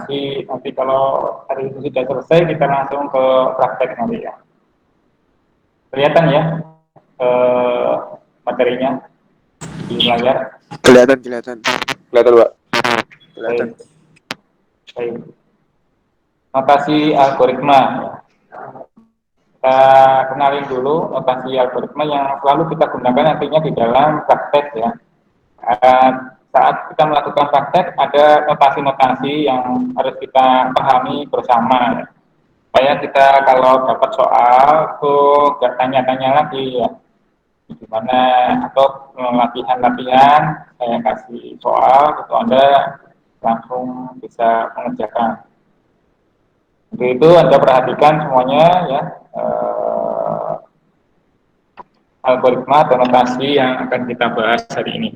presentasi. Nanti kalau hari itu sudah selesai, kita langsung ke praktek nanti ya. Kelihatan ya eh, materinya di layar. Kelihatan, kelihatan. Kelihatan, Pak. Kelihatan. Baik, baik. Notasi algoritma. Kita kenalin dulu notasi algoritma yang selalu kita gunakan nantinya di dalam praktek ya. Saat kita melakukan praktek ada notasi-notasi yang harus kita pahami bersama ya. Supaya kita kalau dapat soal tuh gak tanya-tanya lagi ya gimana, atau latihan-latihan saya kasih soal itu Anda langsung bisa mengerjakan. Untuk itu Anda perhatikan semuanya ya, algoritma atau notasi yang akan kita bahas hari ini.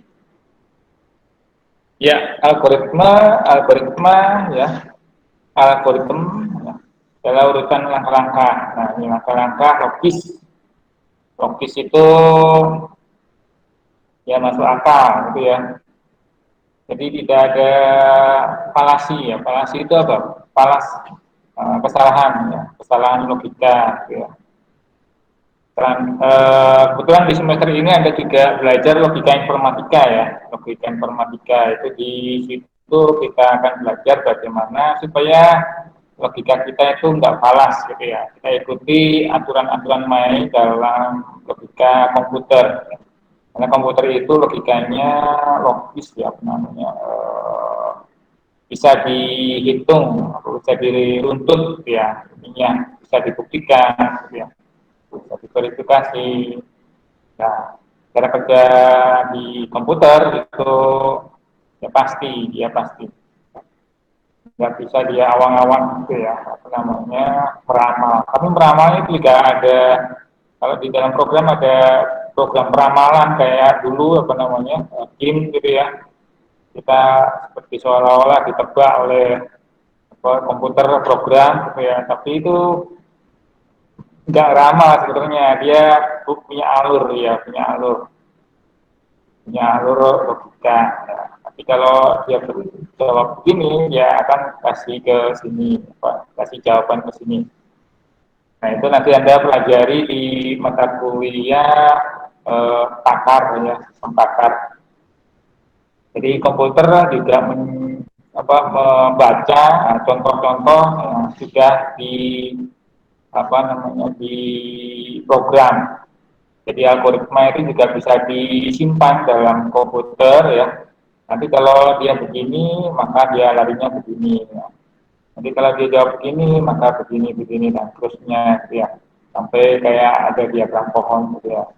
Ya, algoritma ya, algoritma ya, adalah urutan langkah-langkah. Nah, ini langkah-langkah logis. Logis itu ya masuk akal gitu ya. Jadi tidak ada falasi ya. Falasi itu apa? Kesalahan ya, kesalahan logika gitu ya. Kebetulan di semester ini Anda juga belajar logika informatika ya. Logika informatika itu di situ kita akan belajar bagaimana supaya logika kita itu enggak falas gitu ya. Kita ikuti aturan-aturan main dalam logika komputer. Karena komputer itu logikanya logis ya, namanya bisa dihitung, bisa diruntut ya, ininya bisa dibuktikan gitu ya. Bisa diverifikasi. Nah, cara kerja di komputer itu ya pasti, dia pasti nggak bisa dia awang-awang gitu ya, apa namanya, meramal. Tapi meramalnya juga ada, kalau di dalam program ada program peramalan kayak dulu apa namanya, game gitu ya. Kita seperti seolah-olah ditebak oleh komputer program gitu ya, tapi itu nggak ramah sebenarnya, dia punya alur ya, punya alur logika ya. Tapi kalau dia jawab begini, dia akan kasih ke sini, kasih jawaban ke sini. Nah itu nanti Anda pelajari di mata kuliah takar ya, takar. Jadi komputer juga membaca contoh-contoh yang sudah di apa namanya di program. Jadi algoritma itu juga bisa disimpan dalam komputer ya. Nanti kalau dia begini, maka dia larinya begini. Ya. Nanti kalau dia jawab begini, maka begini dan terusnya gitu ya. Sampai kayak ada diagram pohon gitu ya.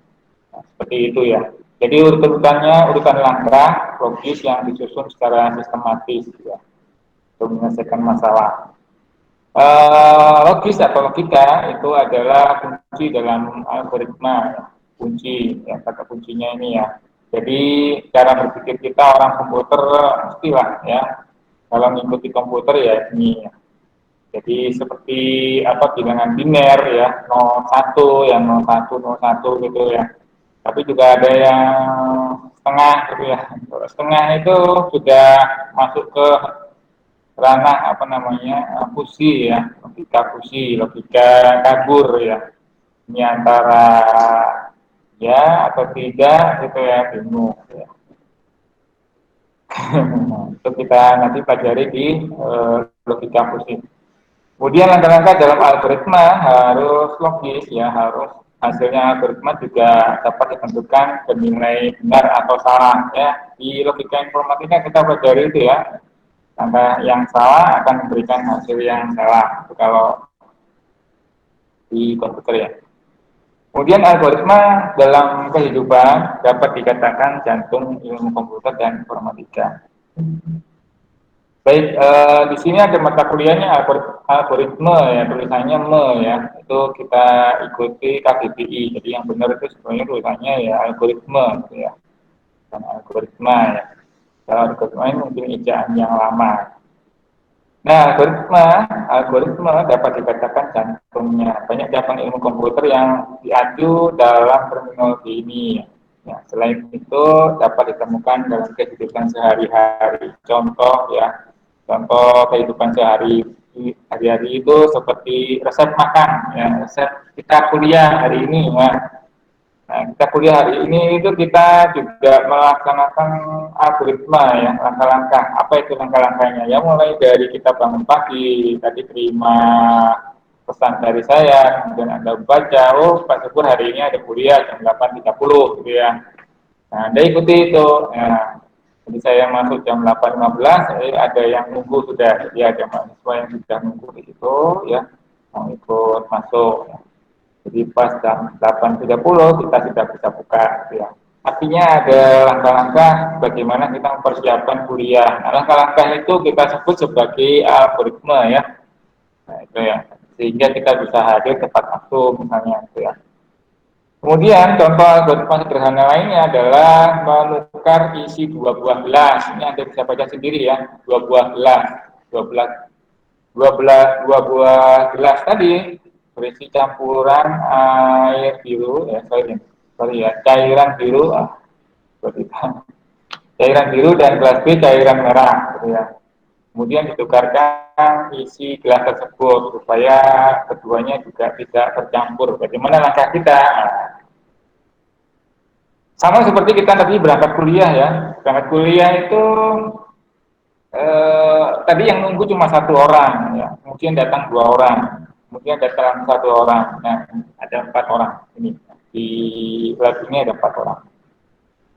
Nah, seperti itu ya. Jadi urutannya urutan langkah logis yang disusun secara sistematis gitu ya, untuk menyelesaikan masalah. Logis atau logika itu adalah kunci dalam algoritma, kunci ya, kata kuncinya ini ya. Jadi cara berpikir kita orang komputer mestilah ya, kalau mengikuti komputer ya ini ya. Jadi seperti apa, bilangan biner ya, 01 yang 01 gitu ya. Tapi juga ada yang setengah gitu ya. Setengah itu sudah masuk ke ranah apa namanya, fusi ya, logika kabur ya. Ini antara ya atau tidak gitu ya, bingung ya. Itu kita nanti pelajari di logika fusi. Kemudian langkah-langkah dalam algoritma harus logis ya, harus hasilnya algoritma juga dapat ditentukan bernilai benar atau salah ya. Di logika informatika kita pelajari itu ya, langkah yang salah akan memberikan hasil yang salah itu kalau di komputer ya. Kemudian algoritma dalam kehidupan dapat dikatakan jantung ilmu komputer dan informatika. Baik, di sini ada mata kuliahnya algoritma ya, tulisannya ya, itu kita ikuti KBBI. Jadi yang benar itu sebenarnya tulisannya ya algoritma gitu ya, dan algoritma ya. Kalau algoritma ini mungkin ejaan yang lama. Nah, algoritma dapat dikatakan jantungnya. Banyak cabang ilmu komputer yang diadu dalam terminologi ini. Ya, selain itu dapat ditemukan dalam kehidupan sehari-hari. Contoh ya, contoh kehidupan sehari-hari itu seperti resep makan, ya, resep kita kuliah hari ini, ya. Nah, kita kuliah hari ini itu kita juga melaksanakan algoritma, ya, langkah-langkah. Apa itu langkah-langkahnya? Ya mulai dari kita bangun pagi, tadi terima pesan dari saya, kemudian Anda baca, oh Pak Syukur hari ini ada kuliah jam 8.30, gitu ya. Nah, Anda ikuti itu. Ya. Jadi saya masuk jam 8.15, ada yang nunggu sudah, ya ada mahasiswa yang sudah nunggu di situ, ya, mau ikut masuk. Jadi pas jam 8.30 kita sudah bisa buka, gitu ya. Artinya ada langkah-langkah bagaimana kita mempersiapkan kuliah. Nah, langkah-langkah itu kita sebut sebagai algoritma, ya. Nah, itu ya. Sehingga kita bisa hadir tepat waktu misalnya, gitu ya. Kemudian contoh algoritma sederhana lainnya adalah menukar isi dua buah gelas. Ini Anda bisa baca sendiri, ya, dua buah gelas, dua buah gelas tadi berisi campuran air biru, ya, sorry ya, cairan biru, cairan biru dan gelas B cairan merah, gitu ya. Kemudian ditukarkan isi gelas tersebut supaya keduanya juga tidak tercampur. Bagaimana langkah kita? Nah, sama seperti kita tadi berangkat kuliah, ya. Berangkat kuliah itu tadi yang nunggu cuma satu orang, ya. Kemudian datang dua orang, kemudian datang satu orang. Nah, ada 4 orang ini di lab ini ada 4 orang.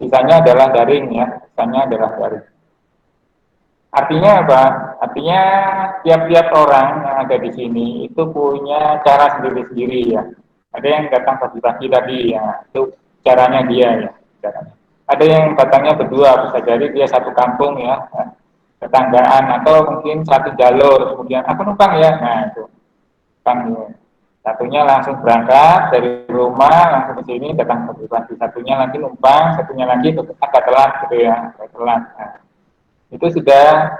Sisanya adalah daring, ya. Sisanya adalah daring. Artinya apa? Artinya tiap-tiap orang yang ada di sini itu punya cara sendiri-sendiri, ya. Ada yang datang pagi-pagi tadi, ya. Itu caranya dia, ya. Caranya. Ada yang datangnya berdua, bisa jadi dia satu kampung, ya, tetanggaan, atau mungkin satu jalur, kemudian aku numpang, ya. Nah, itu numpang, ya. Satunya langsung berangkat dari rumah langsung ke sini datang pagi-pagi, satunya lagi numpang, satunya lagi agak telat, gitu ya, agak telat. Nah, itu sudah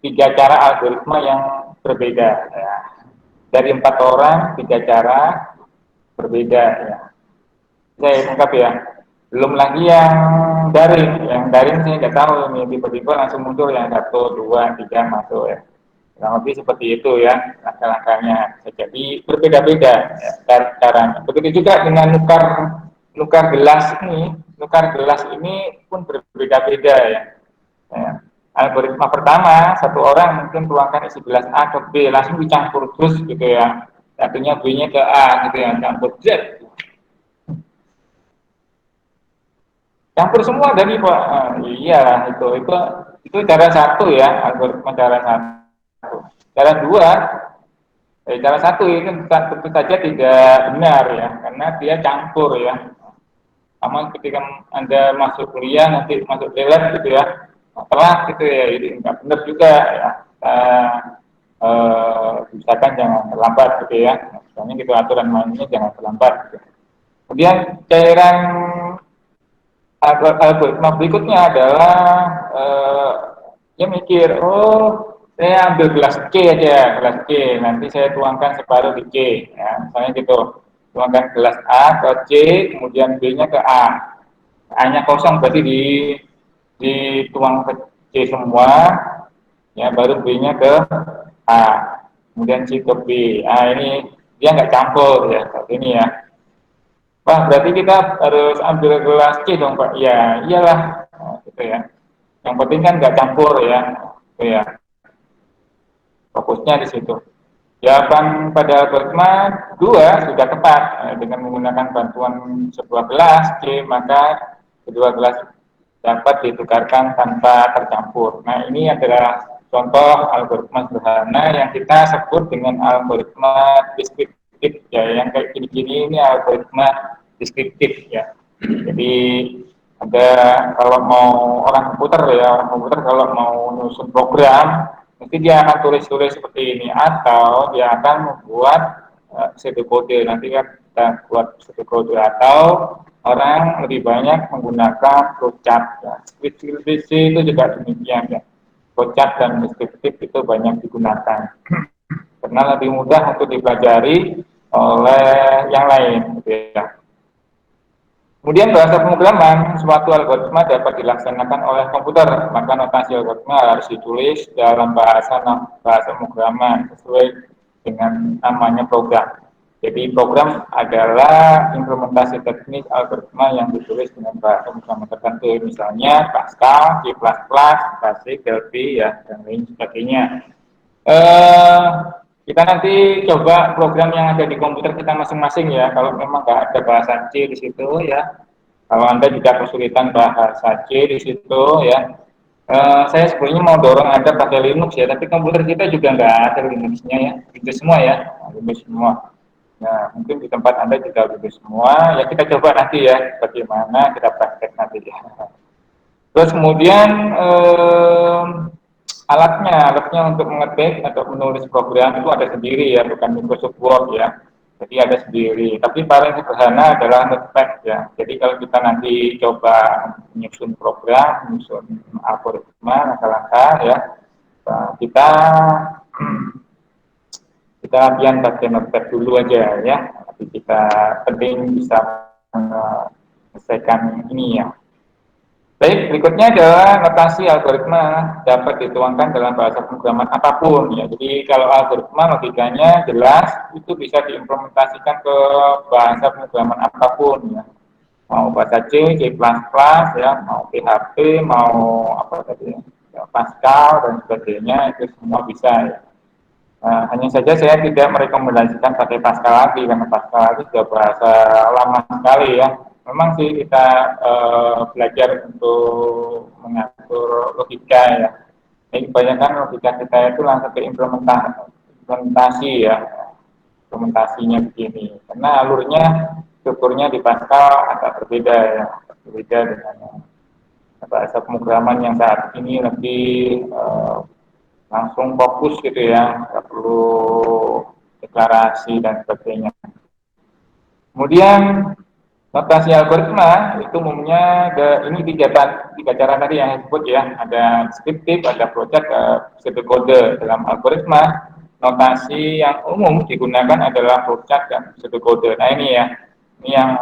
3 cara algoritma yang berbeda, ya. Dari 4 orang 3 cara berbeda, ya. Saya lengkap, ya. Belum lagi yang daring saya nggak tahu ini tiba-tiba langsung muncul yang 1, 2, 3 masuk, ya. Kurang lebih seperti itu, ya, langkah-langkahnya. Jadi berbeda-beda, ya, caranya. Begitu juga dengan nukar gelas ini pun berbeda-beda, ya. Ya. Algoritma pertama, satu orang mungkin tuangkan isi gelas A ke B, langsung dicampur terus, gitu ya. Satunya B-nya ke A, gitu ya, campur Z. Campur semua dari Pak. Iya, itu cara satu, ya, algoritma cara satu. Cara dua, cara satu ini tentu saja tidak benar, ya, karena dia campur, ya. Sama ketika Anda masuk kuliah nanti masuk lab, gitu ya, telat, gitu ya, jadi nggak benar juga, ya. Misalkan jangan terlambat, gitu ya. Misalnya gitu aturan mainnya jangan terlambat, gitu. Kemudian cairan algoritma berikutnya adalah dia mikir, oh saya ambil gelas C aja, gelas C, nanti saya tuangkan separuh di C, ya, misalnya gitu, tuangkan gelas A ke C, kemudian B-nya ke A, A-nya kosong berarti dituang ke C semua, ya, baru B-nya ke A, kemudian C ke B. Ini dia nggak campur, ya, seperti ini, ya. Pak, berarti kita harus ambil gelas C dong, Pak. Ya, iyalah, nah, gitu ya. Yang penting kan nggak campur, ya, gitu ya. Fokusnya di situ. Jawaban pada algoritma 2 sudah tepat. Dengan menggunakan bantuan sebuah gelas C, maka kedua gelas dapat ditukarkan tanpa tercampur. Nah, ini adalah contoh algoritma sederhana yang kita sebut dengan algoritma deskriptif, ya. Yang kayak gini-gini ini algoritma deskriptif, ya. Jadi ada, kalau mau orang komputer kalau mau nyusun program, mesti dia akan tulis-tulis seperti ini, atau dia akan membuat pseudocode. Nanti kan kita buat pseudocode, atau orang lebih banyak menggunakan flowchart, ya. Deskripsi itu juga demikian, ya. Flowchart dan deskriptif itu banyak digunakan karena lebih mudah untuk dipelajari oleh yang lain, gitu ya. Kemudian bahasa pemrograman, suatu algoritma dapat dilaksanakan oleh komputer, maka notasi algoritma harus ditulis dalam bahasa pemrograman sesuai dengan namanya program. Jadi program adalah implementasi teknik algoritma yang ditulis dengan bahasa pemrograman tertentu, misalnya Pascal, C++, Basic, Delphi, ya, dan lain sebagainya. Kita nanti coba program yang ada di komputer kita masing-masing ya. Kalau memang nggak ada bahasa C di situ ya. Kalau Anda juga kesulitan bahasa C di situ ya. Saya sebenarnya mau dorong Anda pakai Linux ya, tapi komputer kita juga nggak ada Linuxnya ya. Windows semua ya, Windows semua. Nah, mungkin di tempat Anda juga Windows semua. Ya kita coba nanti ya, bagaimana kita praktek nanti ya. Terus kemudian alatnya untuk mengetik atau menulis program itu ada sendiri ya, bukan Microsoft Word ya. Jadi ada sendiri. Tapi paling sederhana adalah Notepad ya. Jadi kalau kita nanti coba menyusun program, menyusun algoritma, langkah-langkah ya, kita kita latihan pakai Notepad dulu aja ya. Tapi kita penting bisa menyelesaikan ini ya. Baik, berikutnya adalah notasi algoritma dapat dituangkan dalam bahasa pemrograman apapun ya. Jadi kalau algoritma logikanya jelas itu bisa diimplementasikan ke bahasa pemrograman apapun ya. Mau bahasa C, C++ ya, mau PHP, mau apa tadi ya, Pascal dan sebagainya itu semua bisa ya. Nah, hanya saja saya tidak merekomendasikan pakai Pascal lagi karena Pascal itu sudah bahasa lama sekali ya. Memang sih kita belajar untuk mengatur logika ya. Jadi kebanyakan logika kita itu langsung ke implementasi ya. Implementasinya begini. Karena alurnya, strukturnya di Pascal agak berbeda ya. Berbeda dengan bahasa pemrograman yang saat ini lebih langsung fokus gitu ya, nggak perlu deklarasi dan sebagainya. Kemudian notasi algoritma itu umumnya ini tiga cara tadi yang saya sebut ya, ada deskriptif, ada project, pseudocode. Dalam algoritma notasi yang umum digunakan adalah project dan pseudocode. Nah ini ya, ini yang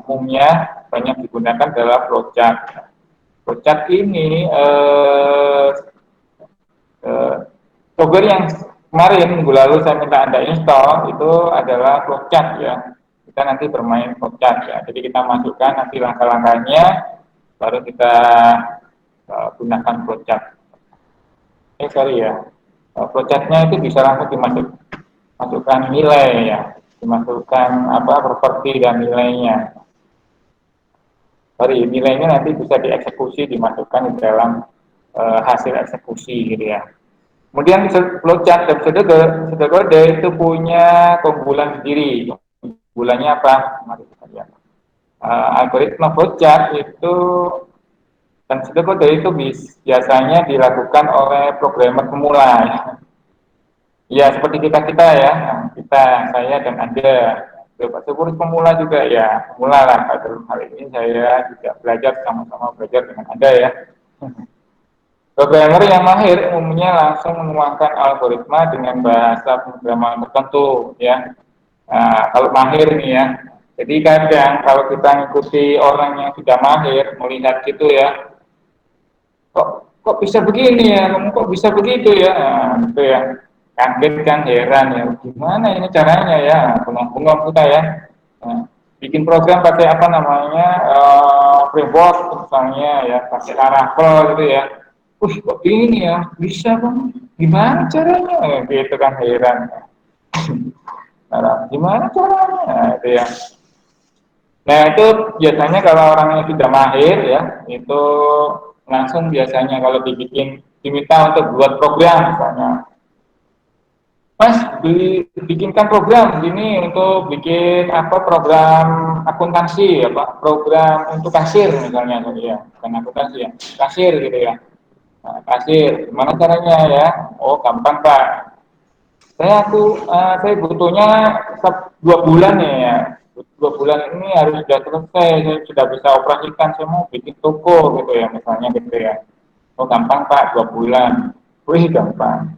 umumnya banyak digunakan adalah project. Project ini software yang kemarin minggu lalu saya minta Anda install itu adalah flowchart ya. Kita nanti bermain flowchart ya. Jadi kita masukkan nanti langkah-langkahnya, baru kita gunakan flowchart. Sorry ya. Flowchartnya itu bisa langsung dimasukkan nilai ya, dimasukkan apa properti dan nilainya. Sorry, nilainya nanti bisa dieksekusi, dimasukkan di dalam hasil eksekusi gitu ya. Kemudian flowchart dan pseudocode itu punya keunggulan sendiri. Keunggulannya apa? Mari kita lihat. Algoritma flowchart itu dan pseudocode itu biasanya dilakukan oleh programmer pemula. Ya seperti kita ya, saya dan Anda. Seperti pemula juga ya, pemula lah. Dalam hal ini saya juga belajar sama-sama belajar dengan Anda ya. Programmer yang mahir umumnya langsung menuangkan algoritma dengan bahasa pemrograman tertentu ya. Nah, kalau mahir nih ya. Jadi kadang kalau kita ngikuti orang yang sudah mahir melihat gitu ya, kok bisa begini ya, kamu kok bisa begitu ya, nah, gitu ya. Kaget kan, heran ya, gimana ini caranya ya, bengong-bengong kita ya. Nah, bikin program pakai apa namanya framework misalnya ya, pakai Laravel gitu ya. Kok ini ya, bisa bang, gimana caranya? Gitu kan heran. Nah, gimana caranya? Nah, itu ya. Nah itu biasanya kalau orang yang sudah mahir ya, itu langsung biasanya kalau diminta untuk buat program misalnya. Mas, bikinkan program ini untuk bikin apa program akuntansi, apa program untuk kasir misalnya, ya, bukan akuntansi ya, kasir gitu ya. Nah, kasir, gimana caranya ya? Oh, gampang Pak. Saya butuhnya 2 bulan ya. 2 bulan ini harus sudah selesai, saya sudah bisa operasikan, saya mau bikin toko gitu ya, misalnya gitu ya. Oh, gampang Pak, 2 bulan. Wih, gampang.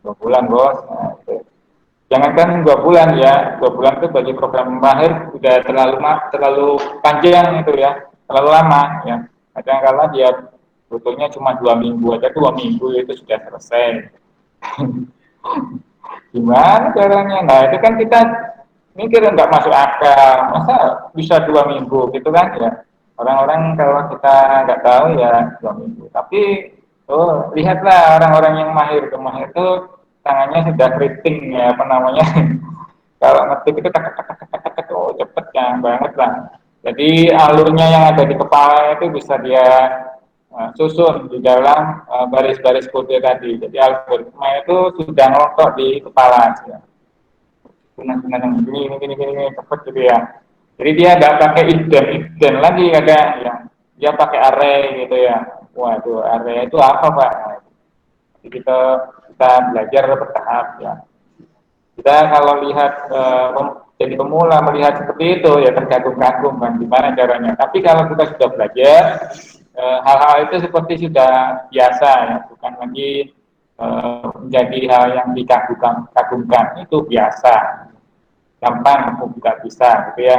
2 bulan, Bos. Nah, gitu. Jangankan 2 bulan ya, 2 bulan itu bagi program mahir sudah terlalu panjang itu ya, terlalu lama ya. Kadang-kala dia butuhnya cuma 2 minggu aja, 2 minggu itu sudah selesai. Gimana caranya? Nah itu kan kita mikir nggak masuk akal, masa bisa 2 minggu gitu kan ya. Orang-orang kalau kita nggak tahu ya 2 minggu. Tapi lihatlah orang-orang yang mahir, itu tangannya sudah keriting ya apa namanya. Kalau ngetik itu tak cepet ya banget lah. Jadi alurnya yang ada di kepala itu bisa dia susun di dalam baris-baris kode tadi. Jadi algoritma itu sudah ngelotok di kepala. Ya. Dengan gini cepet gitu ya. Jadi dia nggak pakai if then lagi ada yang dia pakai array gitu ya. Waduh, array itu apa Pak? Jadi kita belajar bertahap ya. Kita kalau lihat jadi pemula melihat seperti itu ya terkagum-kagum kan gimana caranya. Tapi kalau kita sudah belajar hal-hal itu seperti sudah biasa ya, bukan lagi menjadi hal yang dikagumkan itu biasa, gampang aku juga bisa gitu ya.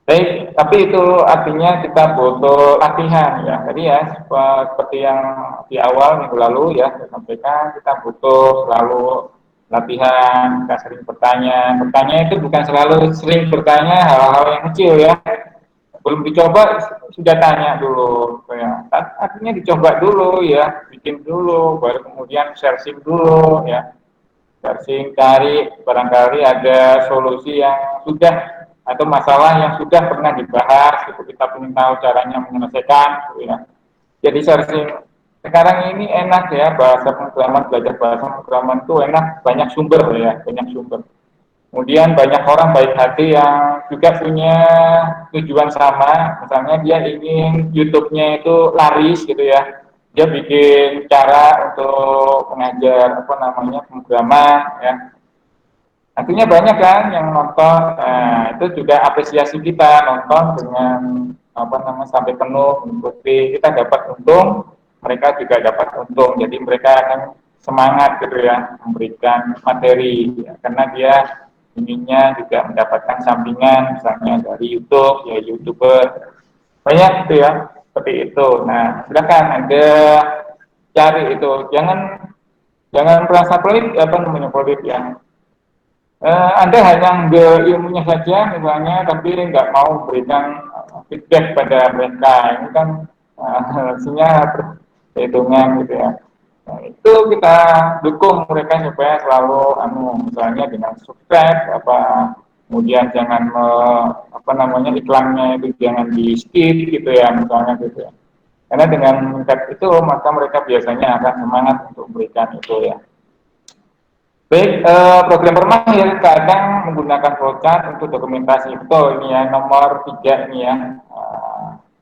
Baik, tapi itu artinya kita butuh latihan ya. Tadi ya seperti yang di awal minggu lalu ya saya sampaikan kita butuh selalu latihan, kita sering bertanya. Bertanya itu bukan selalu sering bertanya hal-hal yang kecil ya. Belum dicoba sudah tanya dulu ya. Artinya dicoba dulu ya, bikin dulu, baru kemudian searching dulu ya. Searching cari barangkali ada solusi yang sudah atau masalah yang sudah pernah dibahas, itu kita ingin tahu caranya menyelesaikan, gitu ya. Jadi searching sekarang ini enak ya bahasa pemrograman, belajar bahasa pemrograman itu enak, banyak sumber ya, banyak sumber. Kemudian banyak orang baik hati yang juga punya tujuan sama, misalnya dia ingin YouTube-nya itu laris gitu ya, dia bikin cara untuk mengajar apa namanya pemrograman ya. Artinya banyak kan yang nonton, nah, itu juga apresiasi kita nonton dengan apa namanya sampai penuh mengikuti, kita dapat untung, mereka juga dapat untung, jadi mereka akan semangat gitu ya memberikan materi ya, karena dia inginnya juga mendapatkan sampingan misalnya dari YouTube ya YouTuber banyak gitu ya seperti itu. Nah silakan Anda cari itu, jangan jangan merasa pelit apa namanya pelit ya. Anda hanya ambil ilmunya saja misalnya, tapi nggak mau berikan feedback pada mereka. Ini kan hasilnya perhitungan gitu ya. Nah, itu kita dukung mereka supaya selalu misalnya dengan subscribe apa kemudian jangan apa namanya iklannya itu jangan di skip gitu ya misalnya gitu ya. Karena dengan meningkat itu maka mereka biasanya akan semangat untuk memberikan itu ya. Baik, programmer mahir kadang menggunakan flowchart untuk dokumentasi. Betul ini ya, nomor 3 ini ya.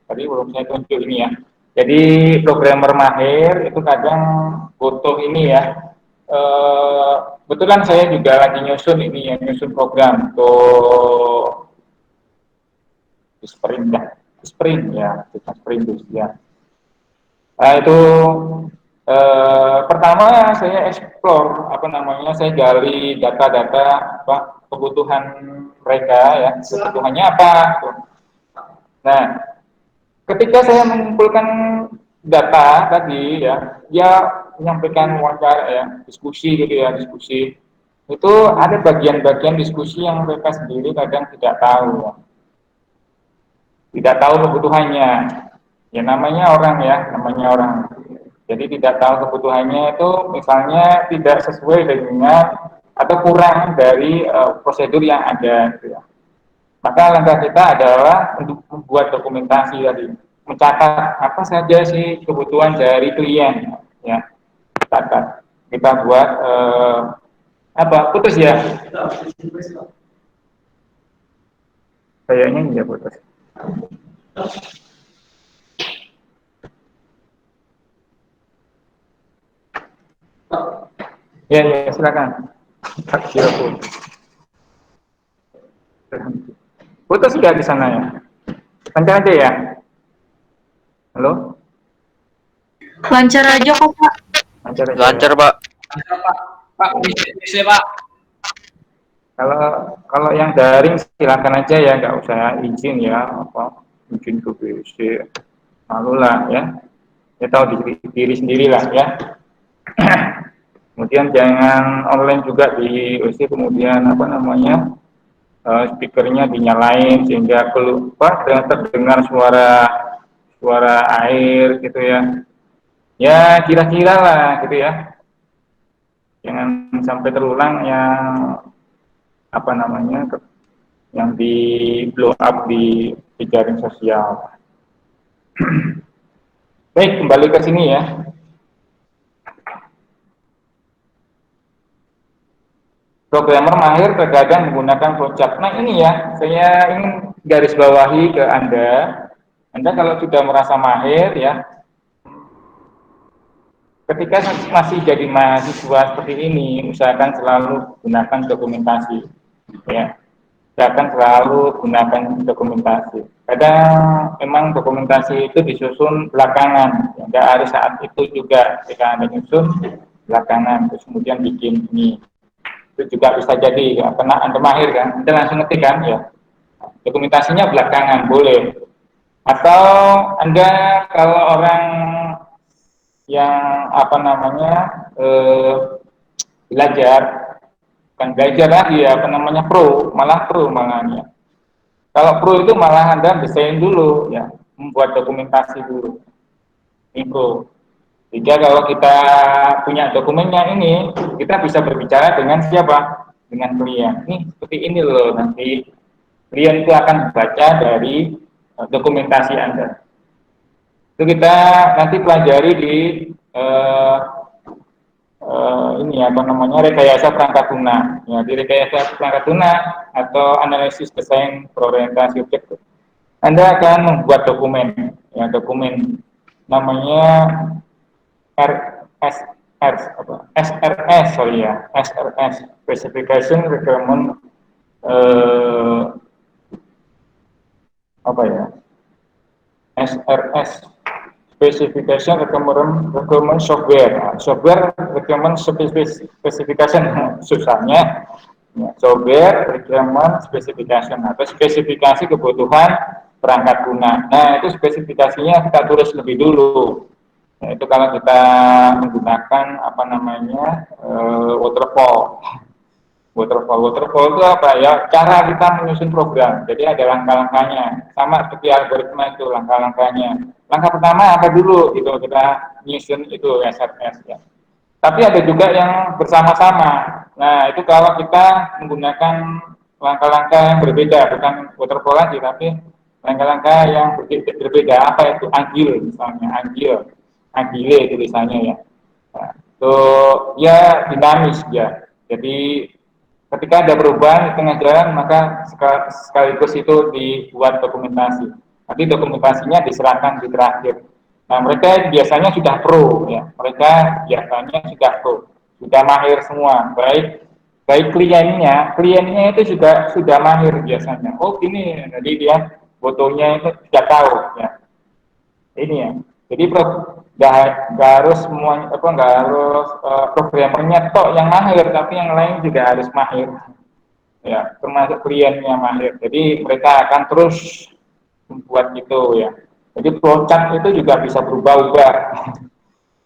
Tadi belum saya tunjuk ini ya. Jadi programmer mahir itu kadang butuh ini ya. Kebetulan saya juga lagi nyusun ini ya, nyusun program untuk sprint ya, kita sprint ya. Nah itu pertama saya explore apa namanya, saya gali data-data apa kebutuhan mereka ya, kebutuhannya apa. Nah, ketika saya mengumpulkan data tadi ya, dia menyampaikan wawancara ya, diskusi gitu ya, diskusi. Itu ada bagian-bagian diskusi yang mereka sendiri kadang tidak tahu ya. Tidak tahu kebutuhannya. Ya namanya orang ya, namanya orang. Jadi tidak tahu kebutuhannya itu misalnya tidak sesuai dengan atau kurang dari prosedur yang ada gitu ya. Maka langkah kita adalah untuk membuat dokumentasi tadi, mencatat apa saja sih kebutuhan dari klien ya. Catat. Kita buat apa? Putus ya? Kayaknya iya putus. Ya, ya silakan. Putus sudah di sana ya. Lancar aja ya. Halo. Lancar aja kok Pak. Lancar aja. Lancar, Ya. Pak. Pak, bisa Pak. Kalau kalau yang daring silakan aja ya, nggak usah izin ya, apa izin ke WC, malu lah ya. Ya tahu diri sendiri lah ya. Kemudian jangan online juga di WC, kemudian apa namanya speakernya dinyalain sehingga keluar terdengar suara suara air gitu ya. Ya kira-kira lah gitu ya. Jangan sampai terulang yang apa namanya yang di blow up di jaring sosial. Baik, kembali ke sini ya. Programmer mahir terkadang menggunakan flowchart. Nah ini ya, saya ingin garis bawahi ke Anda. Anda kalau sudah merasa mahir ya, ketika masih jadi mahasiswa seperti ini, usahakan selalu gunakan dokumentasi. Ya, usahakan selalu gunakan dokumentasi. Kadang memang dokumentasi itu disusun belakangan, nggak harus saat itu juga. Ketika Anda nyusun belakangan, terus kemudian bikin ini. Itu juga bisa jadi ya, karena Anda mahir kan, Anda langsung ngetik kan ya, dokumentasinya belakangan boleh, atau Anda kalau orang yang apa namanya belajar, kan belajar lagi ya, apa namanya pro malahnya, kalau pro itu malah Anda desain dulu ya, membuat dokumentasi dulu ini pro. Jika kalau kita punya dokumennya ini, kita bisa berbicara dengan siapa? Dengan klien. Nih, seperti ini loh, nanti klien itu akan baca dari dokumentasi Anda. Itu kita nanti pelajari di ini apa namanya rekayasa perangkat lunak. Ya, di rekayasa perangkat lunak atau analisis desain berorientasi objek. Anda akan membuat dokumen, ya dokumen namanya SRS, sorry ya, SRS, Specification Requirement apa ya, SRS, Specification Requirement Software, Software Requirement Specification, susahnya, ya, Software Requirement Specification atau spesifikasi kebutuhan perangkat lunak. Nah itu spesifikasinya kita tulis lebih dulu. Nah, itu kalau kita menggunakan apa namanya waterfall. Waterfall itu apa ya? Cara kita menyusun program. Jadi ada langkah-langkahnya. Sama seperti algoritma itu langkah-langkahnya. Langkah pertama apa dulu? Itu kita menyusun itu SRS ya. Tapi ada juga yang bersama-sama. Nah itu kalau kita menggunakan langkah-langkah yang berbeda, bukan waterfall lagi, tapi langkah-langkah yang berbeda. Apa itu agile misalnya, agile tulisannya ya. Nah, itu ya dinamis ya. Jadi ketika ada perubahan di tengah jalan, maka sekaligus itu dibuat dokumentasi. Nanti dokumentasinya diserahkan di terakhir. Nah, mereka biasanya sudah pro ya. Mereka biasanya sudah pro, sudah mahir semua. Baik kliennya itu juga sudah mahir biasanya. Oh, ini jadi dia fotonya itu sudah tahu ya. Ini ya. Jadi nggak harus semuanya apa nggak harus programmernya tok yang mahir, tapi yang lain juga harus mahir ya, termasuk kliennya mahir. Jadi mereka akan terus membuat itu ya. Jadi flowchart itu juga bisa berubah-ubah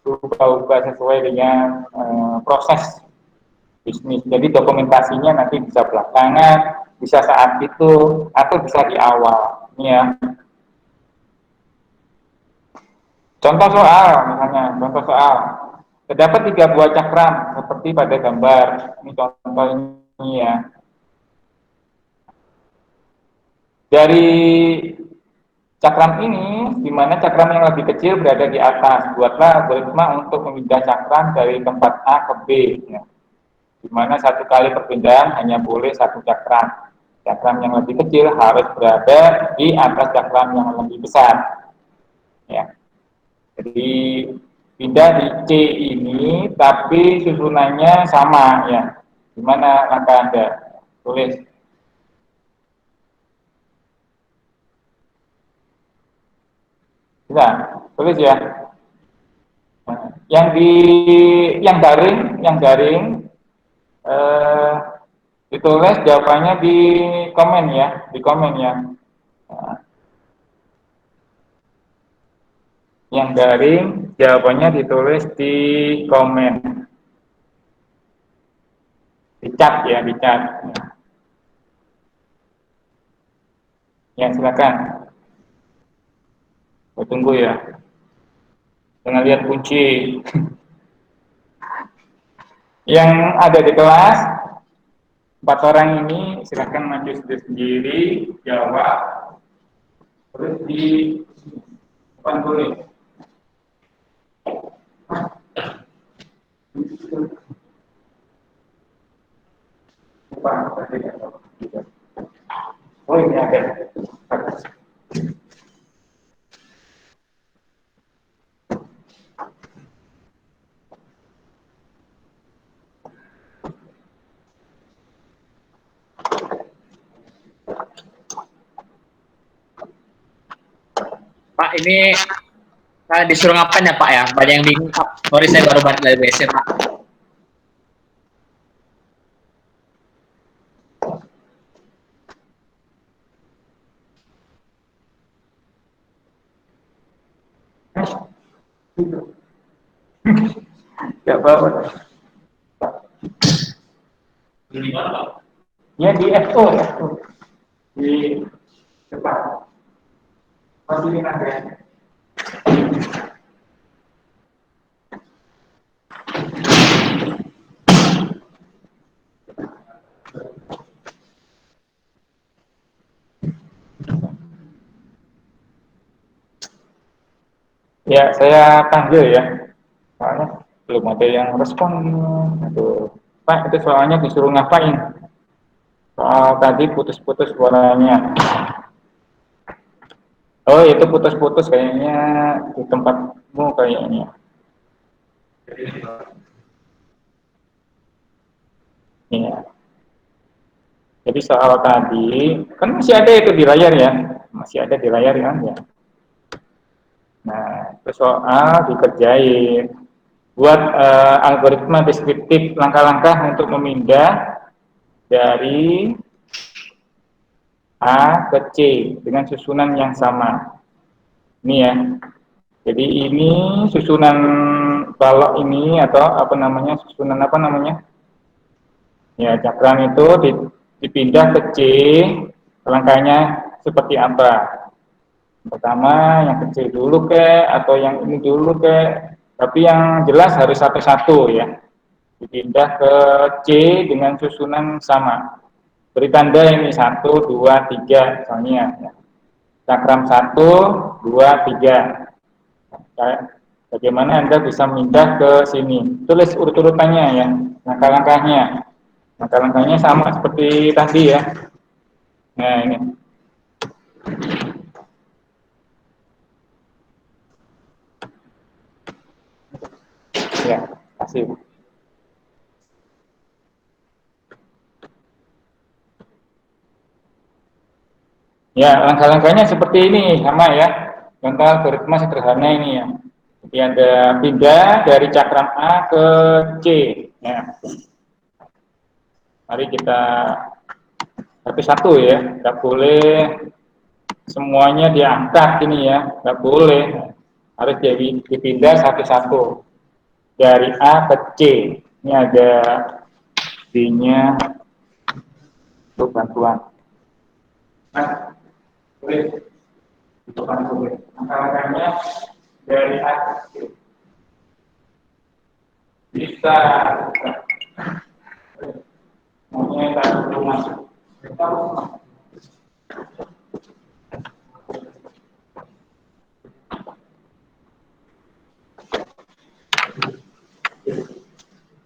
berubah-ubah sesuai dengan proses bisnis. Jadi dokumentasinya nanti bisa belakangan, bisa saat itu, atau bisa di awal. Ini ya. Contoh soal. Terdapat 3 buah cakram seperti pada gambar. Ini contoh ini ya. Dari cakram ini, di mana cakram yang lebih kecil berada di atas. Buatlah algoritma untuk memindah cakram dari tempat A ke B. Ya. Di mana satu kali perpindahan hanya boleh satu cakram. Cakram yang lebih kecil harus berada di atas cakram yang lebih besar. Ya. Jadi pindah di C ini, tapi susunannya sama ya. Gimana langkah Anda? Tulis. Bisa, tulis ya. Yang daring Eh, ditulis jawabannya di komen ya, di komen ya. Nah, yang daring jawabannya ditulis di komen, di chat ya, di chat. Ya silakan, saya tunggu ya. Jangan lihat kunci. Yang ada di kelas, 4 orang ini silakan maju sendiri, jawab, terus di depan tulis. Oh ini ada. Pak, ini saya disuruh ngapain ya Pak ya? Banyak yang bingung Pak. Sorry saya baru balik dari WC Pak. Gak apa-apa. Ya di FO ya. Di depan. Masukin aja. Ya, saya panggil ya. Soalnya belum ada yang respon. Aduh. Pak, itu soalnya disuruh ngapain? Soal tadi putus-putus suaranya. Oh, itu putus-putus kayaknya di tempatmu kayaknya. Iya. Jadi soal tadi, kan masih ada itu di layar ya. Masih ada di layar kan ya. Nah, itu soal dikerjain. Buat algoritma deskriptif langkah-langkah untuk memindah dari A ke C dengan susunan yang sama. Ini ya. Jadi ini susunan balok ini atau apa namanya, susunan apa namanya? Ya, cakram itu dipindah ke C, langkahnya seperti apa? Pertama yang kecil dulu ke atau yang ini dulu ke, tapi yang jelas harus satu-satu ya. Dipindah ke C dengan susunan sama. Beri tanda ini 1, 2, 3 misalnya. Ya. Cakram 1, 2, 3. Bagaimana Anda bisa pindah ke sini? Tulis urut-urutannya ya, langkah-langkahnya. Langkah-langkahnya sama seperti tadi ya. Nah ini. Ya, kasih. Ya, langkah-langkahnya seperti ini, sama ya. Contoh algoritma sederhana ini ya. Jadi ada pindah dari cakram A ke C. Ya. Mari kita satu-satu ya. Tidak boleh semuanya diangkat ini ya. Tidak boleh. Harus jadi dipindah satu-satu. Dari A ke C. Ini ada D-nya untuk bantuan. Nah, boleh. Untuk bantuan. Langkah-langkahnya dari A ke C. Bisa. Maunya tak rumah.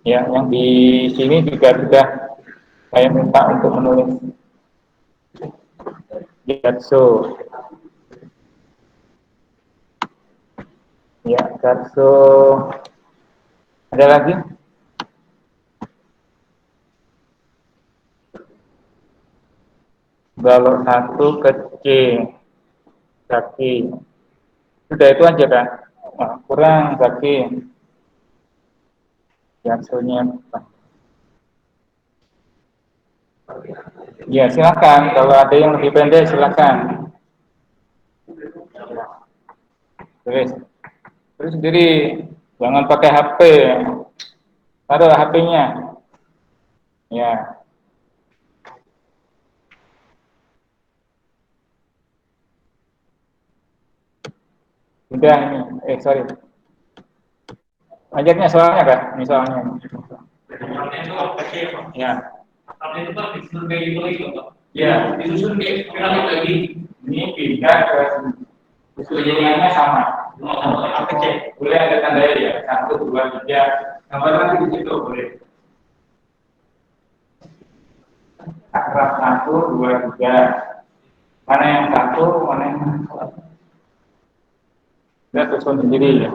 Ya, yang di sini juga sudah saya minta untuk menulis Gatso. Ya, Gatso. Ada lagi? Balok 1 ke C. Kaki. Sudah itu aja kan? Nah, kurang kaki. Gatsonya apa? Ya, silakan. Kalau ada yang lebih pendek, silakan. Terus, terus sendiri, jangan pakai HP. Taruh HP-nya. Ya, udah ini. Sorry. Lanjutnya soalnya kan? Misalnya. Ya. Tapi itu kan disusun kayak gitu lagi, Pak. Ya, disusun kayak piramid lagi. Ini pindah ke keseluruhannya sama. Apa cek? Boleh ada tanda ya, 1, 2, 3. Gambar nanti di situ boleh. Akrab 1, 2, 3. Mana yang satu, mana yang satu. Dia susun sendiri ya.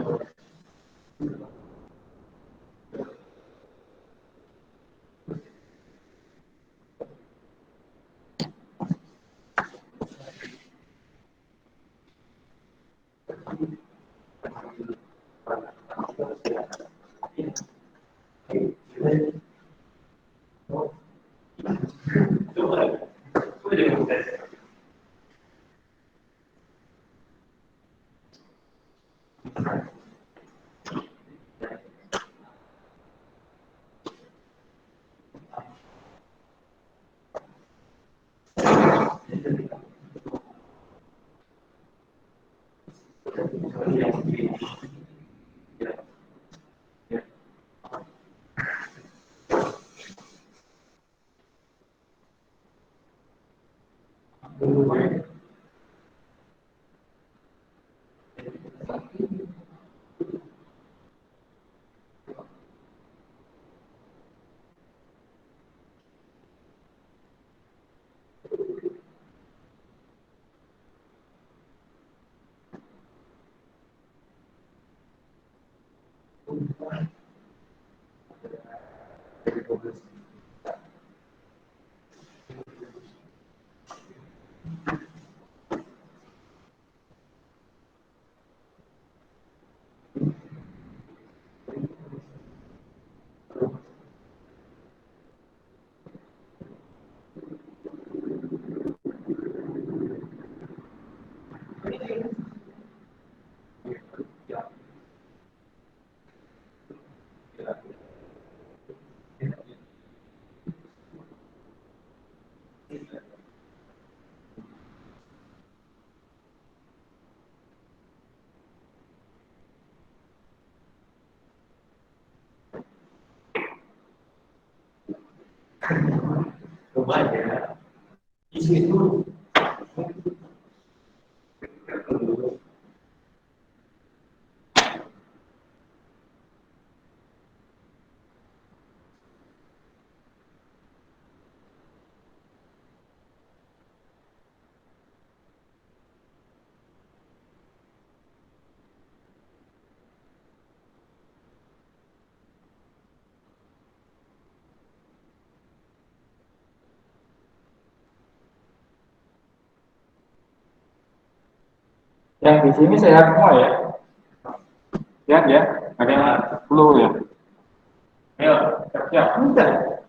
Coba ya. Isi dulu. Yang di sini sehat semua ya? Sehat ya? Ada yang flu ya? Ayo, siap. Udah.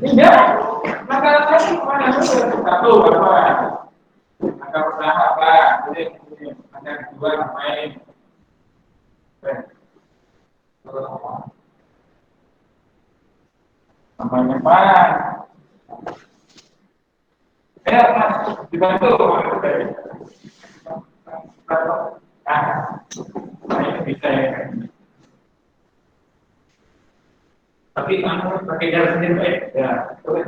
Iya. Maka kasih mana dulu? Satu apa? Maka pertama apa? Jadi ada dua main. Namanya apa? Ya, Mas, dibantu. Ah, ini bisa ya. Tapi kamu pakai jalan sendiri baik. Ya, boleh.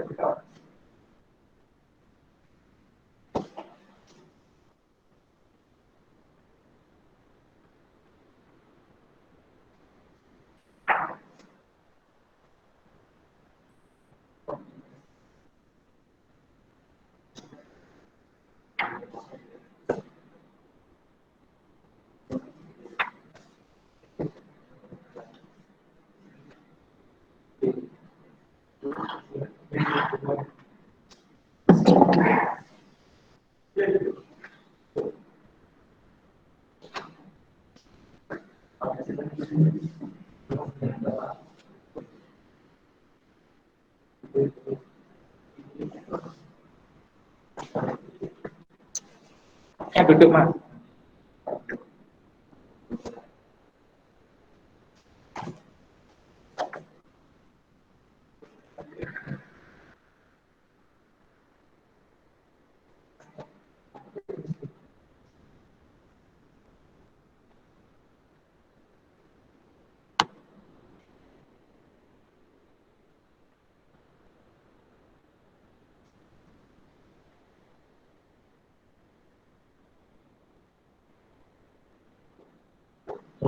duduk mas.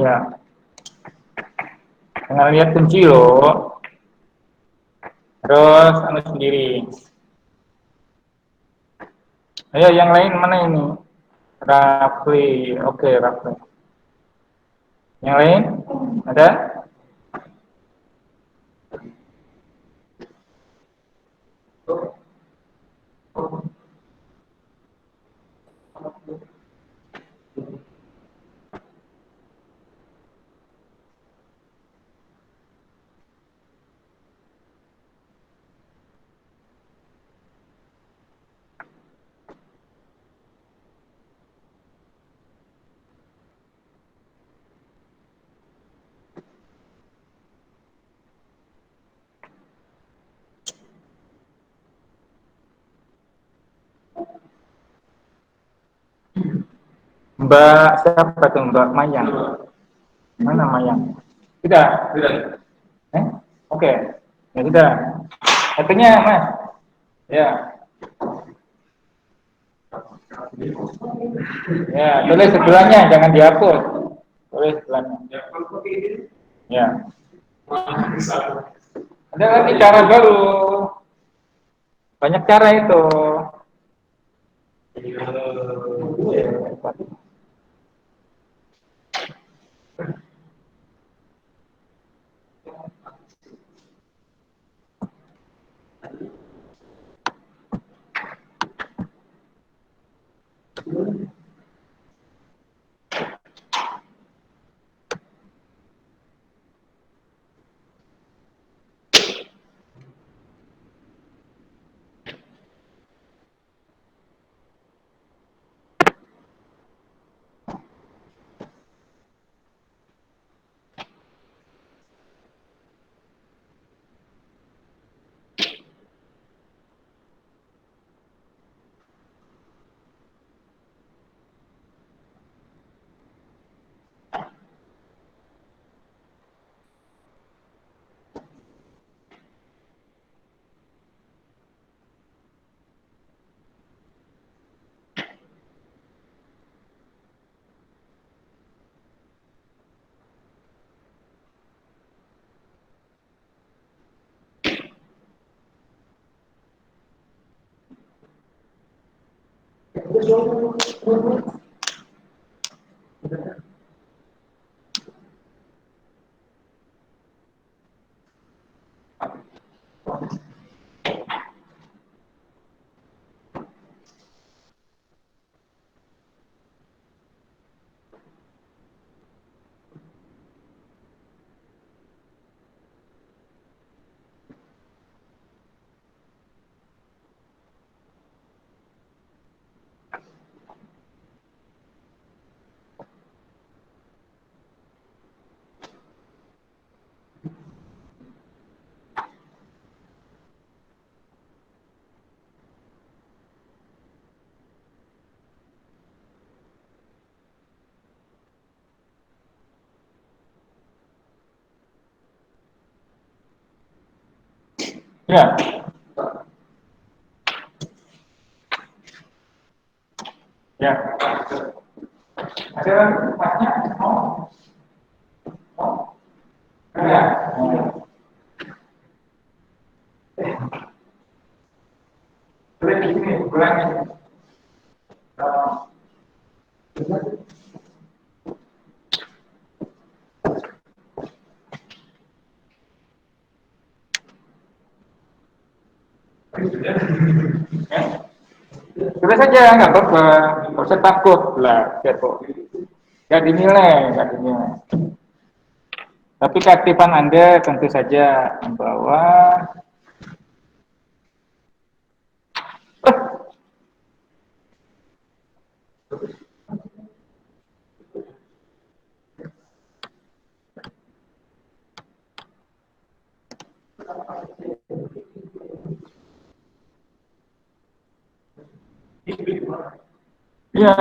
Ya, jangan lihat kunci loh. Terus anu sendiri. Ayo yang lain mana ini? Rafli, oke Rafli. Yang lain ada? Mbak siapa tuh Mbak Mayang? Mana Mayang? Tidak, tidak. Oke. Ya sudah. Katanya Mas. Ya. Ya, tulis sebelahnya jangan dihapus. Tulis sebelahnya. Ya. Ada lagi cara baru. Banyak cara itu. Ya. Ya. Ada banyak. Oh. Ya. Boleh di sini, ulangi. Terus saja nggak apa-apa, nggak usah takut lah, ya kok. Nggak dinilai, nggak dinilai. Tapi keaktifan Anda tentu saja membawa Iya.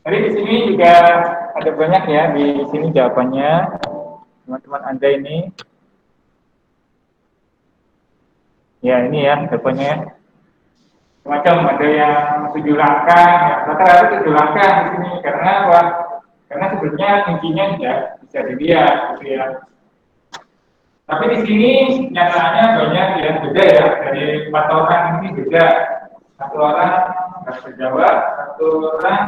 Jadi di sini juga ada banyak ya di sini jawabannya, teman-teman Anda ini. Ya ini ya jawabannya. Macam ada yang 7 langkah, ya, rata-rata 7 langkah di sini karena apa? Karena sebetulnya kuncinya tidak bisa dilihat, gitu ya. Tapi di sini nyatanya banyak yang beda ya, dari 4 orang ini beda. Satu orang nggak bisa jawab, satu orang,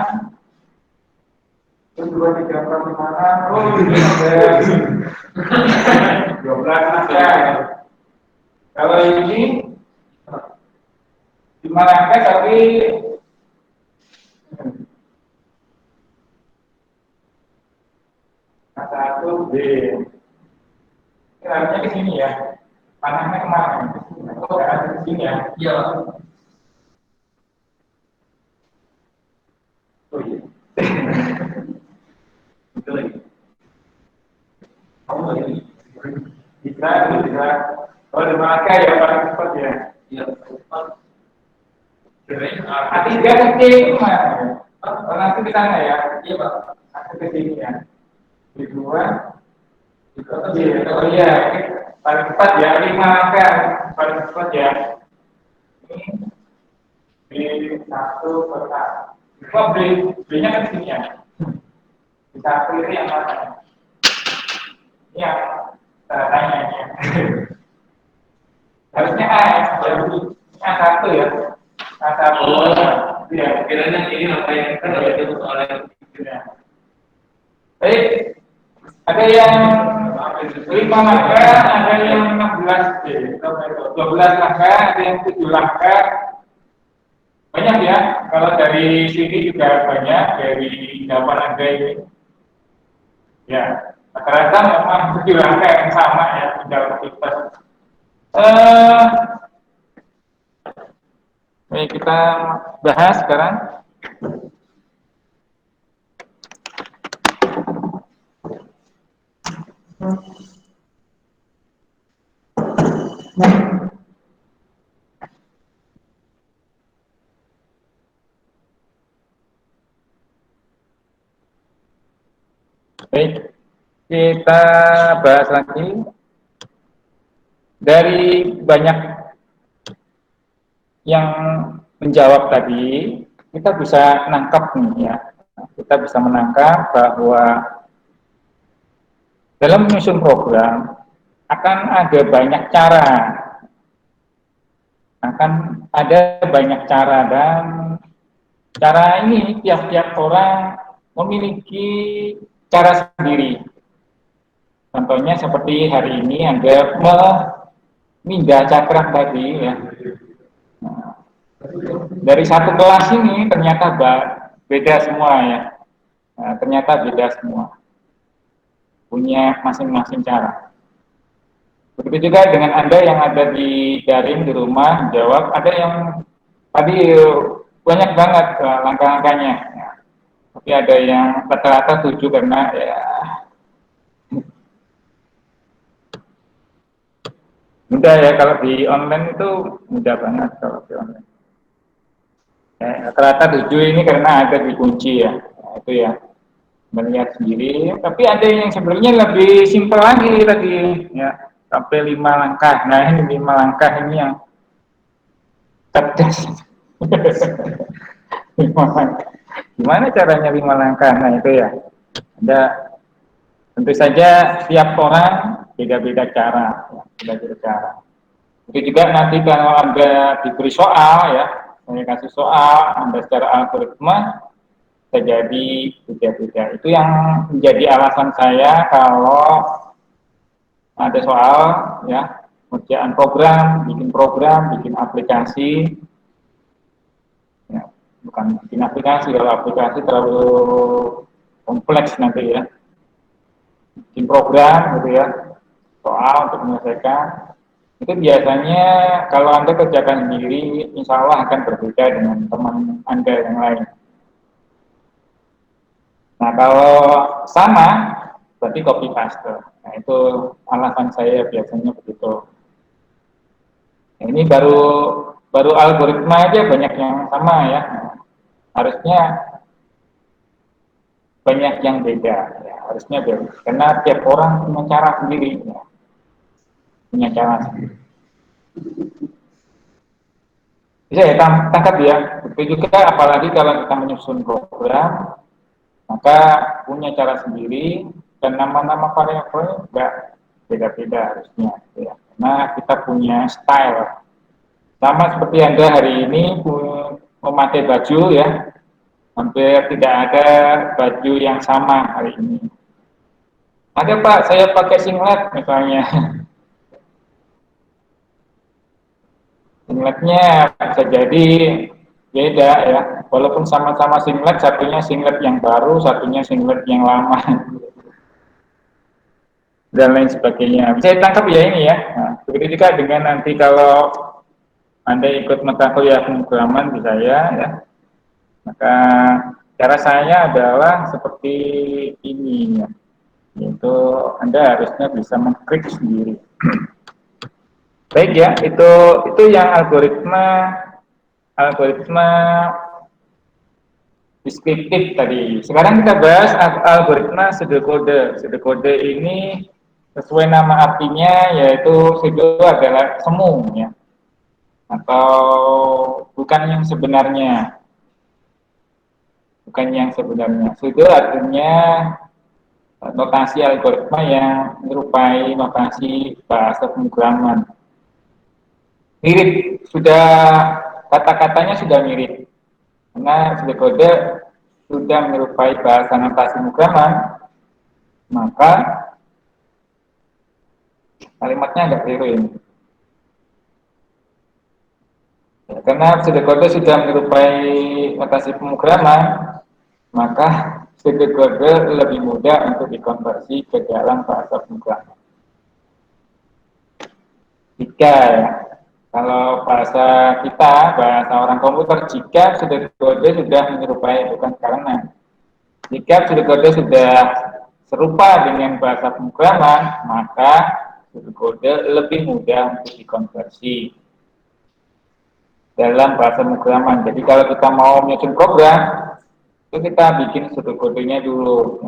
kedua, tiga, empat, lima orang, oh ini ada 12 langkah. Kalau ini 5 langkah tapi satu B. Arahnya ke sini ya. Panahnya kemana? Oh, ke sini ya. Iya. Oh iya. Itu lagi. Kamu lagi. Bisa. Oh, di mana ya paling cepat ya? Iya. A3 kecil mana? Oh, nanti ke sana ya? Iya Pak. Nanti ke sini ya. Di dua. Oh iya, paling cepat ya, 5 langkah paling cepat ya. Ini di 1 kota. Oh, B-nya kan sini ya. Bisa pilih yang mana? Ini yang tanya ini. Harusnya A ya, A1 ya. A1 ya. Kiranya ini apa yang kita lihat itu soalnya. Baik, ada yang 5 langkah, ada yang 16 12 langkah, ada yang 7 langkah. Banyak ya, kalau dari sini juga banyak dari jawaban Anda ini. Ya, rata-rata memang 7 langkah yang sama ya, tidak aktivitas. Baik, kita bahas sekarang. Baik, kita bahas lagi. Dari banyak yang menjawab tadi, kita bisa menangkap nih ya. Kita bisa menangkap bahwa dalam menyusun program akan ada banyak cara. Dan cara ini tiap-tiap orang memiliki cara sendiri. Contohnya seperti hari ini Anda memindah cakram tadi ya. Nah, Dari satu kelas ini ternyata beda semua ya. Nah, ternyata beda semua, punya masing-masing cara. Begitu juga dengan Anda yang ada di daring di rumah jawab, ada yang tadi banyak banget langkah-langkahnya. Ya. Tapi ada yang rata-rata 7 karena ya mudah ya, kalau di online itu mudah banget kalau di online. Ya, rata-rata 7 ini karena ada dikunci ya. Nah, itu ya melihat sendiri. Tapi ada yang sebenarnya lebih simpel lagi tadi ya, sampai 5 langkah. Nah ini 5 langkah ini yang cerdas. 5 langkah. Gimana caranya 5 langkah? Nah itu ya. Ada tentu saja tiap orang beda-beda cara, ya, beda-beda cara. Itu juga nanti kalau Anda diberi soal ya, saya kasih soal, Anda secara algoritma bisa jadi beda-beda. Itu yang menjadi alasan saya kalau ada soal ya, kerjaan program, bikin aplikasi, ya, bukan bikin aplikasi, kalau aplikasi terlalu kompleks nanti ya. Bikin program gitu ya, soal untuk menyelesaikan. Itu biasanya kalau Anda kerjakan sendiri, insya Allah akan berbeda dengan teman Anda yang lain. Nah, kalau sama, berarti copy paste. Nah, itu alasan saya biasanya begitu. Nah, ini baru algoritma aja banyak yang sama ya. Nah, harusnya banyak yang beda. Ya, harusnya beda. Karena tiap orang punya cara sendiri. Ya, punya cara sendiri. Bisa ya tangkap ya. Begitu juga apalagi kalau kita menyusun program, maka punya cara sendiri dan nama-nama variabel juga beda-beda harusnya ya. Karena kita punya style sama seperti Anda hari ini memakai baju ya, hampir tidak ada baju yang sama hari ini. Ada Pak, saya pakai singlet misalnya. Singletnya bisa jadi beda ya, walaupun sama-sama singlet, satunya singlet yang baru, satunya singlet yang lama. Dan lain sebagainya. Bisa ditangkap ya ini ya. Nah, begitu juga dengan nanti kalau Anda ikut mata kuliah pemrograman di saya ya, maka cara saya adalah seperti ini ya, yaitu Anda harusnya bisa mengklik sendiri. Baik ya, itu yang algoritma deskriptif tadi. Sekarang kita bahas algoritma pseudokode. Pseudokode ini sesuai nama artinya yaitu pseudo adalah semu ya, atau bukan yang sebenarnya. Bukan yang sebenarnya. Pseudo artinya notasi algoritma yang menyerupai notasi bahasa pemrograman. Mirip, sudah kata-katanya sudah mirip. Karena pseudokode sudah menyerupai bahasa notasi pemrograman, maka kalimatnya agak keliru ini. Ya, karena pseudokode sudah menyerupai notasi pemrograman, maka pseudokode lebih mudah untuk dikonversi ke dalam bahasa pemrograman. Jika ya, kalau bahasa kita, bahasa orang komputer, jika pseudokode sudah menyerupai, bukan karena. Jika pseudokode sudah serupa dengan bahasa pemrograman, maka pseudokode lebih mudah untuk dikonversi dalam bahasa pemrograman. Jadi kalau kita mau menyusun program, itu kita bikin pseudokodenya dulu.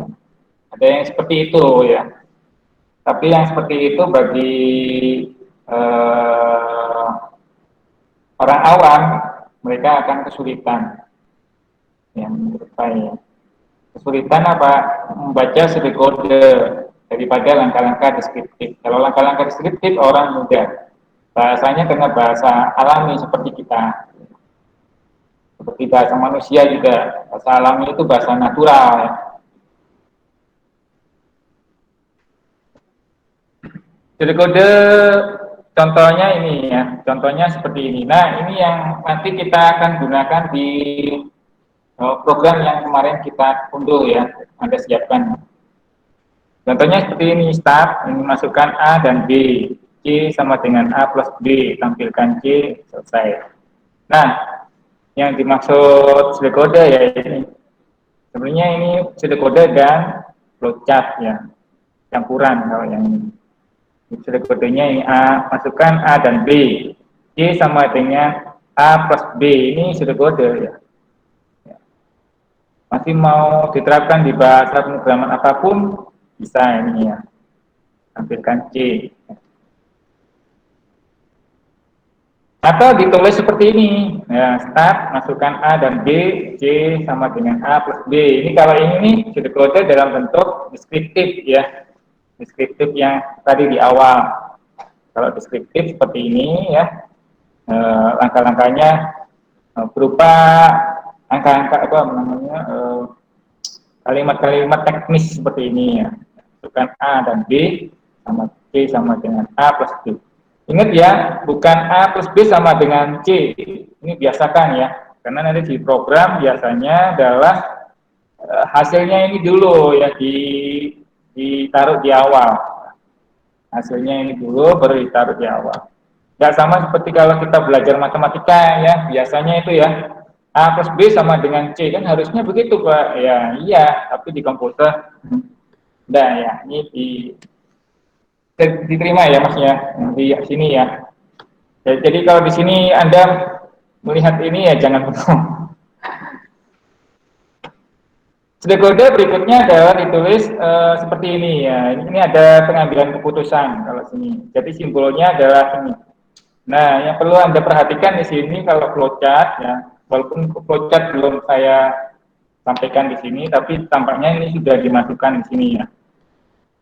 Ada yang seperti itu ya. Tapi yang seperti itu bagi orang awam, mereka akan kesulitan. Yang menurut saya. Kesulitan apa? Membaca pseudokode daripada langkah-langkah deskriptif. Kalau langkah-langkah deskriptif orang mudah. Bahasanya kena bahasa alami seperti kita. Seperti bahasa manusia juga. Bahasa alami itu bahasa natural. Ya. Pseudokode contohnya ini ya, contohnya seperti ini. Nah, ini yang nanti kita akan gunakan di program yang kemarin kita unduh ya, Anda siapkan. Contohnya seperti ini, start, ini masukkan A dan B, C sama dengan A plus B, tampilkan C, selesai. Nah, yang dimaksud pseudokode ya ini, sebenarnya ini pseudokode dan flowchart ya, campuran kalau yang ini. Pseudokodenya ini A, masukkan A dan B, C sama dengan A plus B, ini pseudokode ya. Masih mau diterapkan di bahasa pemrograman apapun, bisa ini ya, tampilkan C. Atau ditulis seperti ini, ya, start, masukkan A dan B, C sama dengan A plus B. Ini kalau ini nih, pseudokode dalam bentuk deskriptif ya, deskriptif yang tadi di awal. Kalau deskriptif seperti ini ya, langkah-langkahnya berupa angka-angka apa namanya, kalimat-kalimat teknis seperti ini ya. Masukkan A dan B sama C sama dengan A plus B. Ingat ya, bukan A plus B sama dengan C. Ini biasakan ya, karena nanti di program biasanya adalah hasilnya ini dulu ya ditaruh di awal. Hasilnya ini dulu baru ditaruh di awal. Nggak sama seperti kalau kita belajar matematika ya, biasanya itu ya A plus B sama dengan C, kan harusnya begitu Pak. Ya iya, tapi di komputer enggak ya, ini diterima ya Mas ya, di sini ya. Jadi kalau di sini Anda melihat ini ya jangan bohong. Pseudokode berikutnya adalah ditulis seperti ini ya. Ini ada pengambilan keputusan kalau sini. Jadi simbolnya adalah ini. Nah, yang perlu Anda perhatikan di sini kalau flowchart ya, walaupun flowchart belum saya sampaikan di sini, tapi tampaknya ini sudah dimasukkan di sini ya.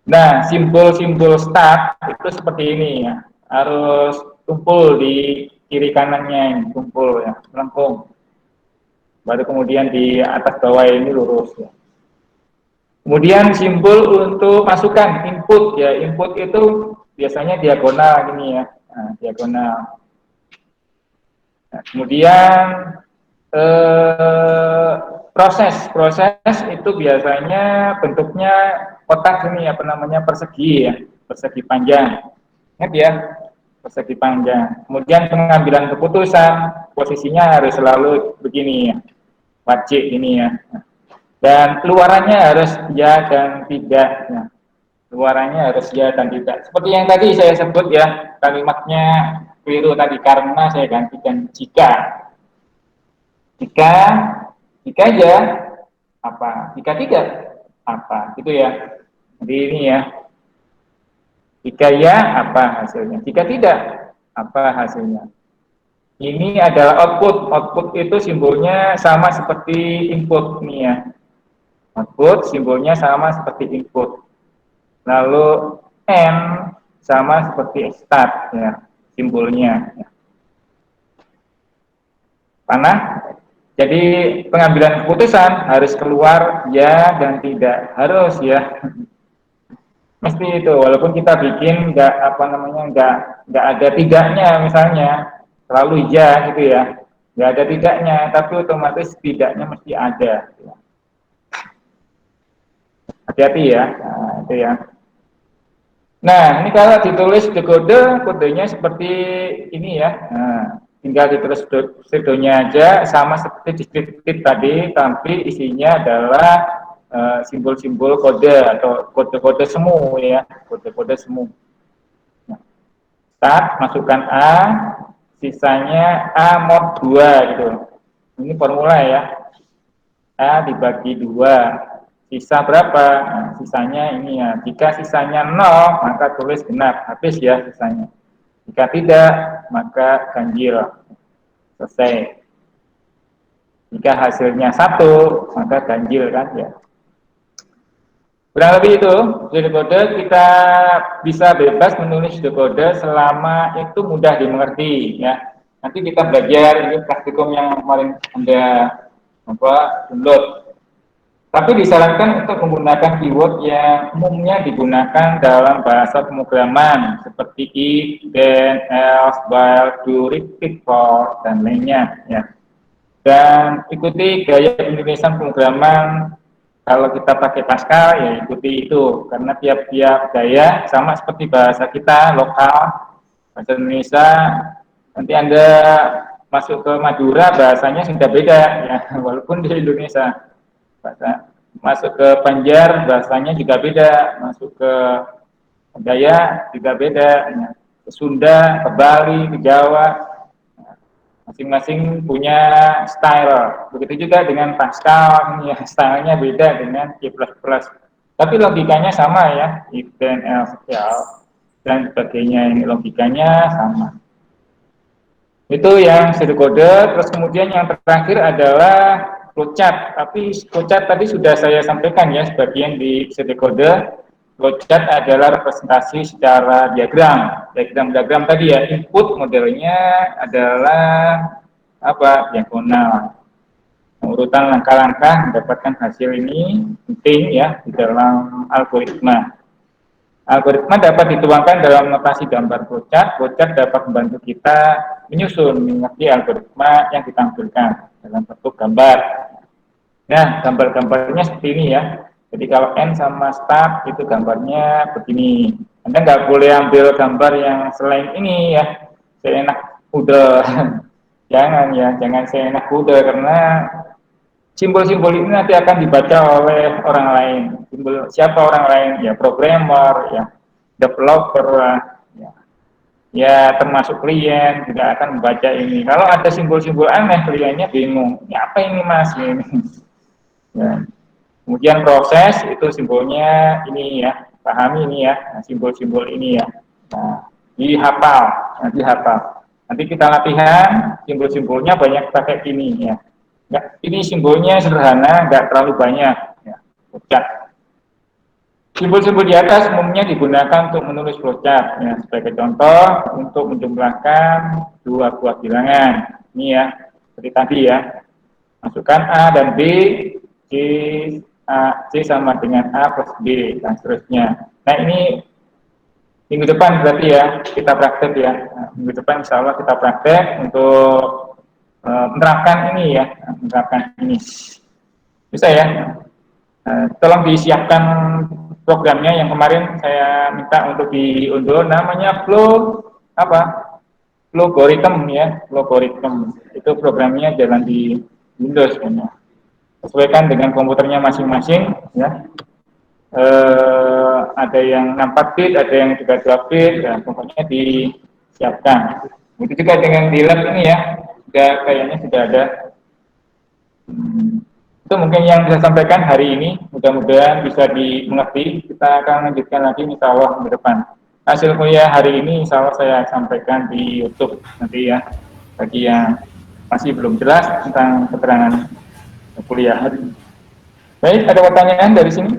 Nah, simbol-simbol start itu seperti ini ya, harus tumpul di kiri kanannya ini, tumpul ya, melengkung. Baru kemudian di atas bawah ini lurus ya. Kemudian simbol untuk masukan input ya, input itu biasanya diagonal ini ya, nah, diagonal. Nah, kemudian proses itu biasanya bentuknya kotak ini apa namanya, persegi ya, persegi panjang. Ingat ya, persegi panjang. Kemudian pengambilan keputusan posisinya harus selalu begini ya, wajib ini ya. Dan keluarannya harus ya dan tidak ya. Keluarannya harus ya dan tidak. Seperti yang tadi saya sebut ya, kalimatnya keliru tadi karena saya gantikan jika. Jika ya apa, jika tidak apa, gitu ya. Jadi ini ya, jika ya apa hasilnya, jika tidak apa hasilnya. Ini adalah output itu simbolnya sama seperti input nih ya. Output simbolnya sama seperti input. Lalu N sama seperti start ya, simbolnya ya. Panah. Jadi pengambilan keputusan harus keluar ya dan tidak, harus ya. Mesti itu, walaupun kita bikin nggak apa namanya nggak ada tidaknya misalnya, selalu ya gitu ya, nggak ada tidaknya, tapi otomatis tidaknya mesti ada. Hati-hati ya, nah, itu ya. Nah ini kalau ditulis di kodenya seperti ini ya. Nah, tinggal ditulis pseudonya aja sama seperti deskriptif tadi, tapi isinya adalah simbol-simbol kode atau kode-kode semu ya, kode-kode semu. Nah, start, masukkan A, sisanya A mod 2 gitu. Ini formula ya. A dibagi 2. Sisa berapa? Nah, sisanya ini ya. Jika sisanya 0, maka tulis genap, habis ya sisanya. Jika tidak, maka ganjil. Selesai. Jika hasilnya 1, maka ganjil kan ya. Kurang lebih itu, pseudokode kita bisa bebas menulis pseudokode selama itu mudah dimengerti ya. Nanti kita belajar ini praktikum yang kemarin Anda download. Tapi disarankan untuk menggunakan keyword yang umumnya digunakan dalam bahasa pemrograman seperti if, then, else, while, do, repeat, for, dan lainnya. Ya. Dan ikuti gaya penulisan pemrograman. Kalau kita pakai Pascal, ya ikuti itu. Karena tiap-tiap gaya sama seperti bahasa kita lokal, bahasa Indonesia. Nanti Anda masuk ke Madura, bahasanya sudah beda, ya, walaupun di Indonesia. Masuk ke Banjar bahasanya juga beda, masuk ke Jaya juga beda, ya. Ke Sunda, ke Bali, ke Jawa, masing-masing punya style. Begitu juga dengan Pascal, ya, stylenya beda dengan C++. Tapi logikanya sama ya, if then else dan sebagainya, ini logikanya sama. Itu yang pseudocode. Terus kemudian yang terakhir adalah flowchart. Tapi flowchart tadi sudah saya sampaikan ya sebagian di pseudocode. Flowchart adalah representasi secara diagram. Diagram tadi ya, input modelnya adalah apa? Diagonal. Urutan langkah-langkah mendapatkan hasil ini penting ya di dalam algoritma. Algoritma dapat dituangkan dalam notasi gambar flowchart. Flowchart dapat membantu kita menyusun, mengerti algoritma yang ditampilkan dalam bentuk gambar. Nah, gambar-gambarnya seperti ini ya. Jadi kalau N sama start itu gambarnya begini. Anda nggak boleh ambil gambar yang selain ini ya. Seenak udah. Jangan ya, jangan seenak udah karena simbol-simbol ini nanti akan dibaca oleh orang lain. Simbol siapa orang lain? Ya programmer, ya developer, ya, ya termasuk klien juga akan membaca ini. Kalau ada simbol-simbol aneh, kliennya bingung. Ya apa ini mas? Ini. Ya. Kemudian proses itu simbolnya ini ya, pahami ini ya, simbol-simbol ini ya. Nah, dihafal, dihafal. Nanti kita latihan simbol-simbolnya banyak pakai ini ya. Nggak, ini simbolnya sederhana, nggak terlalu banyak. Ya, flowchart. Simbol-simbol di atas umumnya digunakan untuk menulis flowchart. Ya, sebagai contoh, untuk menjumlahkan dua buah bilangan. Ini ya, seperti tadi ya. Masukkan A dan B, C, C sama dengan A plus B, dan seterusnya. Nah ini minggu depan berarti ya, kita praktek ya. Nah, minggu depan insya Allah kita praktek untuk menerapkan ini ya, menerapkan ini. Bisa ya. Tolong disiapkan programnya yang kemarin saya minta untuk diunduh, namanya flow apa? Logarithm ya, logarithm. Itu programnya jalan di Windows ya. Sesuaikan dengan komputernya masing-masing ya. Ada yang 4 bit, ada yang 32 bit, dan pokoknya disiapkan. Begitu juga dengan di lab ini ya. Kayaknya sudah ada. Itu mungkin yang bisa sampaikan hari ini. Mudah-mudahan bisa dimengerti. Kita akan lanjutkan lagi insya Allah ke depan. Hasil kuliah hari ini insya Allah saya sampaikan di YouTube nanti ya. Bagi yang masih belum jelas tentang keterangan kuliah hari ini. Baik, ada pertanyaan dari sini?